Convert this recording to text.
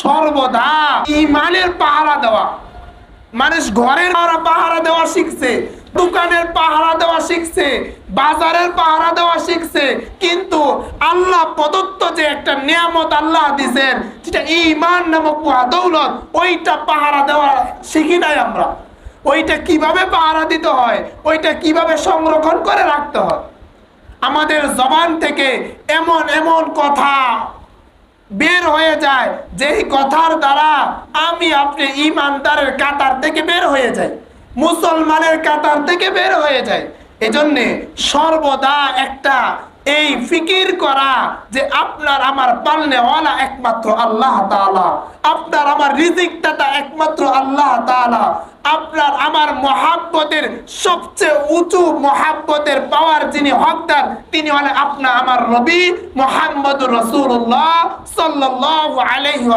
সর্বদা ঈমানের পাহারা দেওয়া। মানুষ ঘরের পাহারা দেওয়া শিখছে, দোকানের পাহারা দেওয়া শিখছে, বাজারের পাহারা দেওয়া শিখছে, কিন্তু আল্লাহ প্রদত্ত যে একটা নিয়ামত আল্লাহ দিয়েছেন, যেটা ঈমান নামক দৌলত, ওইটা পাহারা দেওয়া শিখি নাই আমরা। ওইটা কিভাবে পাহারা দিতে হয়, ওইটা কিভাবে সংরক্ষণ করে রাখতে হয়। আমাদের জবান থেকে এমন এমন কথা বের হয়ে যায়, যেই কথার দ্বারা আমি আপনি ঈমানদারের কাতার থেকে বের হয়ে যাই, মুসলমানের কাতার থেকে বের হয়ে যায়। এজন্যে সর্বদা একটা এই ফিকির করা যে আপনার আমার পালনেওয়ালা একমাত্র আল্লাহ তাআলা, আপনার আমার রিজিকদাতা একমাত্র আল্লাহ তাআলা, আপনার আমার মহাব্বতের সবচেয়ে উঁচু মহাব্বতের পাওয়ার যিনি হকদার, তিনি হলেন আপনার আমার নবী মুহাম্মদুর রাসূলুল্লাহ সাল্লাল্লাহু আলাইহি